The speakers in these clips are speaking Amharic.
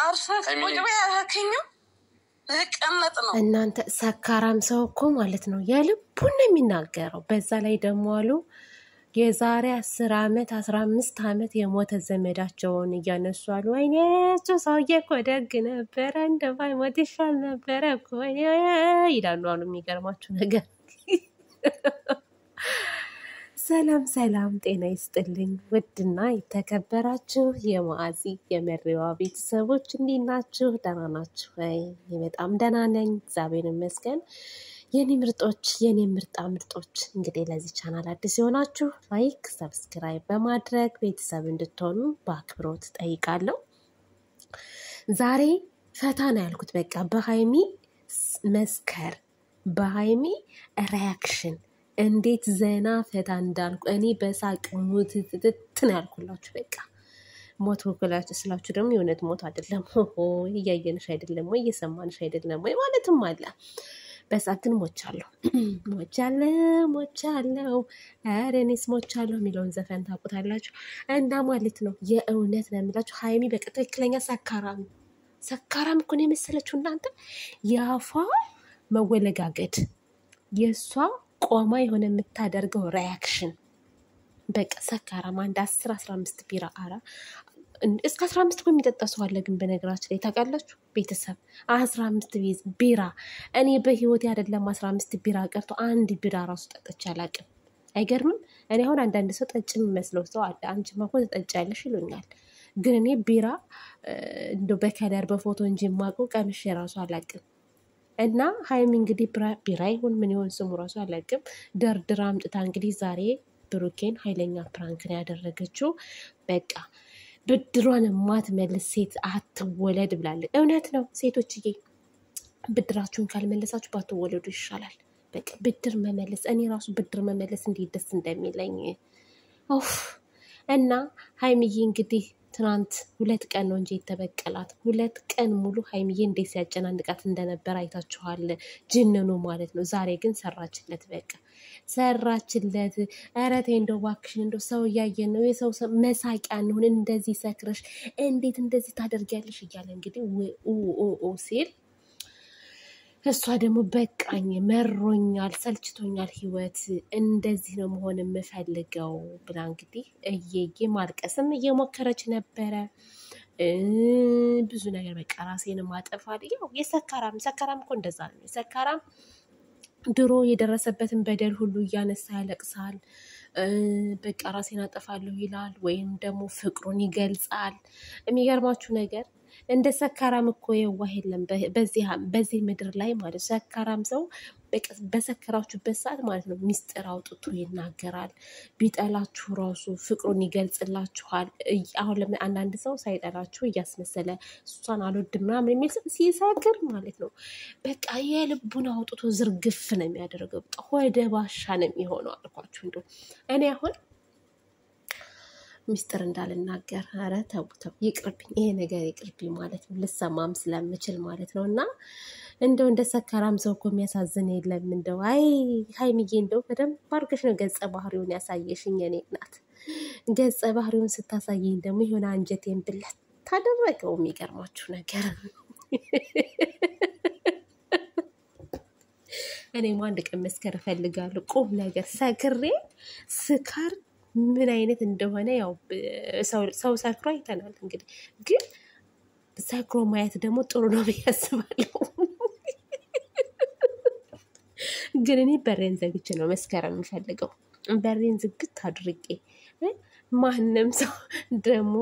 አርፈህ ቁጭ በይ አልከኝም ልቀመጥ ነው እናንተ ሰካራም ሰው እኮ ማለት ነው የልቡን ነው የሚናገረው በዛ ላይ ደግሞ አሉ የዛሬ 10 ዓመት 15 ዓመት የሞተ ዘመዳቸውን እያነሱ አሉ ወይኔ እሱ ሰውዬ እኮ ደግ ነበረ እንደማይሞት ይሻል ነበረ እኮ ይላሉ አሉ የሚገርማችሁ ነገር ሰላም ሰላም ጤና ይስጥልኝ ውድና የተከበራችሁ የማዓዚ የመሪዋ ቤተሰቦች እንዴት ናችሁ ደህና ናችሁ ወይ በጣም ደህና ነኝ እግዚአብሔር ይመስገን የኔ ምርጦች የኔ ምርጦች እንግዲህ ለዚህ ቻናል አዲስ የሆናችሁ ላይክ ሰብስክራይብ በማድረግ ቤተሰብ እንድትሆኑ በአክብሮት ጠይቃለሁ ዛሬ ፈታ ነው ያልኩት በቃ በሃይሚ መስከር በሃይሚ ሪአክሽን እንዴት ዘና ፈታ እንዳልኩ እኔ በሳቅ ሙት ትትን ያልኩላችሁ በቃ ሞት ወከላችሁ ስላችሁ ደግሞ የእውነት ሞት አይደለም እያየንሽ አይደለም ወይ እየሰማንሽ አይደለም ወይ ማለትም አለ በሳቅ ግን ሞቻለሁ ኧረ እኔስ ሞቻለሁ የሚለውን ዘፈን ታውቁታላችሁ እና ማለት ነው የእውነት ነው የምላችሁ ሃይሚ በቃ ትክክለኛ ሰካራም እኮ ነው የመሰለችው እናንተ ያፏ መወለጋገድ የሷ ቆማ የሆነ የምታደርገው ሪአክሽን በቃ ሰካራም አንድ 10-15 ቢራ አራ እስከ 15 እኮ የሚጠጣ ሰው አለ ግን በነገራችን ላይ ታውቃላችሁ ቤተሰብ 15 ቢራ እኔ በህይወቴ አይደለም 15 ቢራ ቀርቶ አንድ ቢራ ራሱ ጠጥቼ አላውቅም አይገርምም እኔ አሁን አንዳንድ ሰው ጠጭ የሚመስለው ሰው አለ አንቺማ እኮ ትጠጫለሽ ይሉኛል ግን እኔ ቢራ እንደው በከለር በፎቶ እንጂ የማውቀው ቀምሼ ራሱ አላውቅም እና ሃይሚ እንግዲህ ቢራ ይሁን ምን ይሁን ስሙ ራሱ አላውቅም ደርድራ አምጥታ እንግዲህ ዛሬ ብሩኬን ኃይለኛ ፕራንክን ያደረገችው በቃ ብድሯን ማትመልስ ሴት አትወለድ ብላለች እውነት ነው ሴቶችዬ ብድራችሁን ካልመለሳችሁ ባትወለዱ ይሻላል በቃ ብድር መመለስ እኔ ራሱ ብድር መመለስ እንዴት ደስ እንደሚለኝ እና ሃይሚዬ እንግዲህ ትናንት 2 ቀን ነው እንጂ የተበቀላት 2 ቀን ሙሉ ሃይሚዬ እንዴት ሲያጨናንቃት እንደነበር አይታችኋል ጅንኑ ማለት ነው ዛሬ ግን ሰራችለት በቃ ሰራችለት ኧረ ተይ እንደው እባክሽን እንደው ሰው እያየን ነው የሰው መሳቂያ ነው እንደዚህ ሰክረሽ እንዴት እንደዚህ ታደርጊያለሽ እያለ እንግዲህ ሲል እሷ ደግሞ በቃኝ መሮኛል ሰልችቶኛል ህይወት እንደዚህ ነው መሆን የምፈልገው ብላ እንግዲህ እየየ ማልቀስም እየሞከረች ነበረ ብዙ ነገር በቃ ራሴን ማጠፋል ያው ሰካራም እኮ እንደዛ ነው ሰካራም ድሮ የደረሰበትን በደል ሁሉ እያነሳ ያለቅሳል በቃ ራሴን አጠፋለሁ ይላል ወይም ደግሞ ፍቅሩን ይገልጻል የሚገርማችሁ ነገር እንደ ሰካራም እኮ የዋህ የለም በዚህ ምድር ላይ ማለት ሰካራም ሰው በሰከራችሁበት ሰዓት ማለት ነው ሚስጥር አውጥቶ ይናገራል ቢጠላችሁ ራሱ ፍቅሩን ይገልጽላችኋል አሁን ለምን አንዳንድ ሰው ሳይጠላችሁ እያስመሰለ እሷን አልወድም ምናምን የሚል ሲሰክር ማለት ነው በቃ የልቡን አውጥቶ ዝርግፍ ነው የሚያደርገው ወደ ባሻ ነው የሚሆነው አልኳችሁ እንደው እኔ አሁን ሚስጥር እንዳልናገር ኧረ ተው ይቅርብኝ ይሄ ነገር ይቅርብኝ ማለት ነው ልሰማም ስለምችል ማለት ነውና እንደው እንደ ሰካራም ሰው እኮ የሚያሳዝን የለም እንደው አይ ሃይሚዬ እንደው በደንብ አድርገሽ ነው ገጸ ባህሪውን ያሳየሽኝ የኔ እናት ገጸ ባህሪውን ስታሳየኝ ደግሞ የሆነ አንጀቴን ብለት ታደረገው የሚገርማችሁ ነገር እኔም አንድ ቀን መስከር እፈልጋለሁ ቁም ነገር ሰክሬ ስካር ምን አይነት እንደሆነ ያው ሰው ሰክሮ አይተናል እንግዲህ ግን ሰክሮ ማየት ደግሞ ጥሩ ነው ብያስባለሁ ግን እኔ በሬን ዘግቼ ነው መስከረም የምፈልገው በሬን ዝግት አድርጌ ማንም ሰው ደግሞ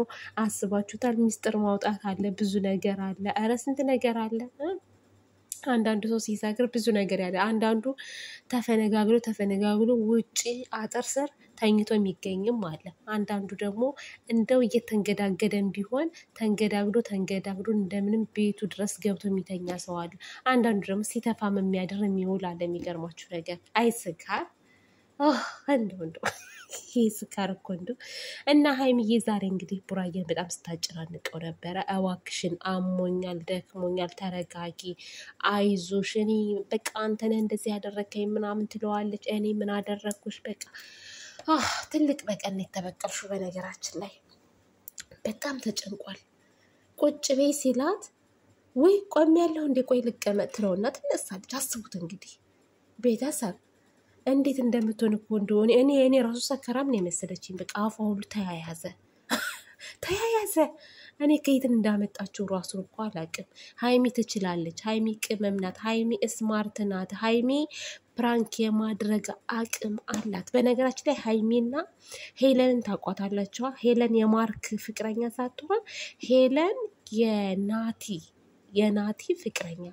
አስባችሁታል ሚስጥር ማውጣት አለ ብዙ ነገር አለ ኧረ ስንት ነገር አለ አንዳንዱ ሰው ሲሳክር ብዙ ነገር ያለ አንዳንዱ ተፈነጋግሎ ውጪ አጥር ስር ተኝቶ የሚገኝም አለ አንዳንዱ ደግሞ እንደው እየተንገዳገደን ቢሆን ተንገዳግዶ እንደምንም ቤቱ ድረስ ገብቶ የሚተኛ ሰው አለ አንዳንዱ ደግሞ ሲተፋም የሚያድር የሚውል አለ የሚገርማችሁ ነገር አይስካር እንደው ስካር እኮ እንደው እና ሃይሚዬ ዛሬ እንግዲህ ቡራዬን በጣም ስታጨናንቀው ነበረ እባክሽን አሞኛል ደክሞኛል ተረጋጊ አይዞሽ እኔ በቃ አንተ ነህ እንደዚህ ያደረከኝ ምናምን ትለዋለች እኔ ምን አደረኩሽ በቃ ትልቅ በቀን የተበቀልሽው በነገራችን ላይ በጣም ተጨንቋል ቁጭ በይ ሲላት ወይ ቆም ያለው እንዴ ቆይ ልቀመጥ ትለውና ትነሳለች። አስቡት እንግዲህ ቤተሰብ እንዴት እንደምትሆን እኮ እንደሆነ እኔ ራሱ ሰከራም ነው የመሰለችኝ። በቃ አፏ ሁሉ ተያያዘ። እኔ ከየት እንዳመጣችው ራሱ እኮ አላውቅም። ሀይሚ ትችላለች። ሀይሚ ቅመም ናት። ሀይሚ ስማርት ናት። ሀይሚ ፕራንክ የማድረግ አቅም አላት። በነገራችን ላይ ሀይሚና ሄለንን ታውቋታላችኋ? ሄለን የማርክ ፍቅረኛ ሳትሆን ሄለን የናቲ ፍቅረኛ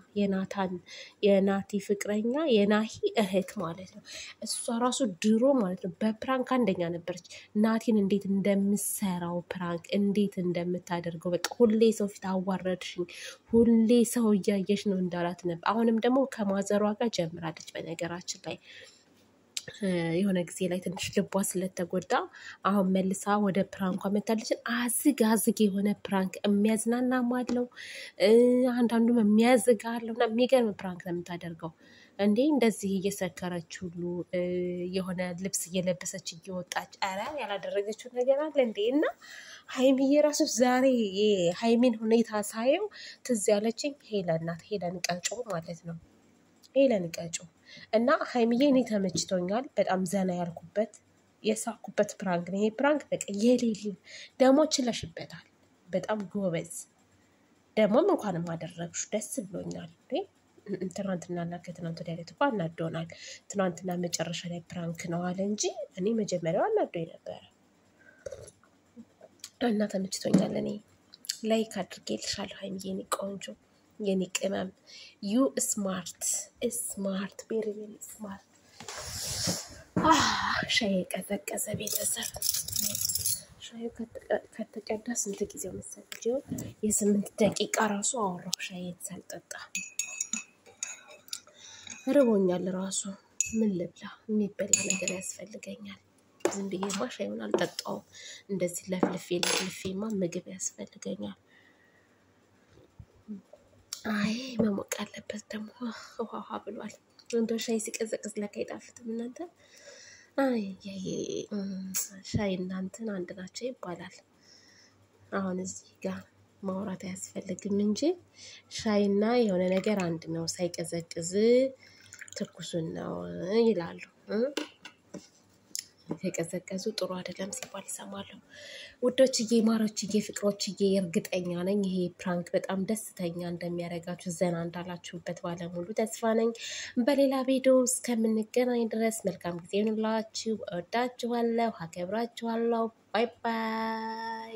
የናቲ ፍቅረኛ የናሂ እህት ማለት ነው። እሷ ራሱ ድሮ ማለት ነው በፕራንክ አንደኛ ነበረች። ናቲን እንዴት እንደምሰራው ፕራንክ እንዴት እንደምታደርገው በቃ ሁሌ ሰው ፊት አዋረድሽኝ፣ ሁሌ ሰው እያየሽ ነው እንዳላት ነበር። አሁንም ደግሞ ከማዘሯ ጋር ጀምራለች። በነገራችን ላይ የሆነ ጊዜ ላይ ትንሽ ልቧ ስለተጎዳ አሁን መልሳ ወደ ፕራንኳ መታለች። አዝግ የሆነ ፕራንክ የሚያዝናናም አለው፣ አንዳንዱም የሚያዝግ አለው እና የሚገርም ፕራንክ ነው የምታደርገው። እንዴ እንደዚህ እየሰከረች ሁሉ የሆነ ልብስ እየለበሰች እየወጣች፣ ኧረ ያላደረገችው ነገር አለ እንዴ? እና ሀይሚዬ ራሱ ዛሬ የሀይሚን ሁኔታ ሳየው ትዝ ያለችኝ ሄለን ናት። ሄለን ቀጮ ማለት ነው። ሄለን ቀጮ እና ሀይሚዬ እኔ ተመችቶኛል። በጣም ዘና ያልኩበት የሳኩበት ፕራንክ ነው ይሄ ፕራንክ። በቃ የሌለ ደግሞ ችለሽበታል። በጣም ጎበዝ። ደግሞም እንኳንም አደረግሽ ደስ ብሎኛል። ትናንትናና ከትናንት ወዲያ ላይ እኮ አናዶናል። ትናንትና መጨረሻ ላይ ፕራንክ ነው አለ እንጂ እኔ መጀመሪያው አናዶኝ ነበረ እና ተመችቶኛል። እኔ ላይክ አድርጌልሻለሁ ሀይሚዬ የኔ ቆንጆ የኔ ቅመም። ዩ ስማርት ቤሪ ስማርት። ሻይ ቀዘቀዘ ቤተሰብ። ሻዩ ከተቀዳ ስንት ጊዜው መሰለኝ? የ8 ደቂቃ ራሱ አወራሁ ሻይ ሳልጠጣ። ርቦኛል ራሱ። ምን ልብላ? የሚበላ ነገር ያስፈልገኛል። ዝም ብዬማ ሻዩን አልጠጣውም። እንደዚህ ለፍልፌማ ምግብ ያስፈልገኛል። አይ መሞቅ አለበት ደግሞ። ውሃ ብሏል። እንደው ሻይ ሲቀዘቅዝ ለካ አይጣፍጥም እናንተ። አይ ሻይ እናንተን አንድ ናቸው ይባላል። አሁን እዚህ ጋር ማውራት አያስፈልግም እንጂ ሻይና የሆነ ነገር አንድ ነው። ሳይቀዘቅዝ ትኩሱን ነው ይላሉ። የቀዘቀዙ ጥሩ አይደለም ሲባል እሰማለሁ። ውዶችዬ፣ ማሮችዬ፣ ፍቅሮችዬ እርግጠኛ ነኝ ይሄ ፕራንክ በጣም ደስተኛ እንደሚያደርጋችሁ ዘና እንዳላችሁበት ባለሙሉ ተስፋ ነኝ። በሌላ ቪዲዮ እስከምንገናኝ ድረስ መልካም ጊዜ ይሁንላችሁ። እወዳችኋለሁ፣ አከብራችኋለሁ። ባይ ባይ።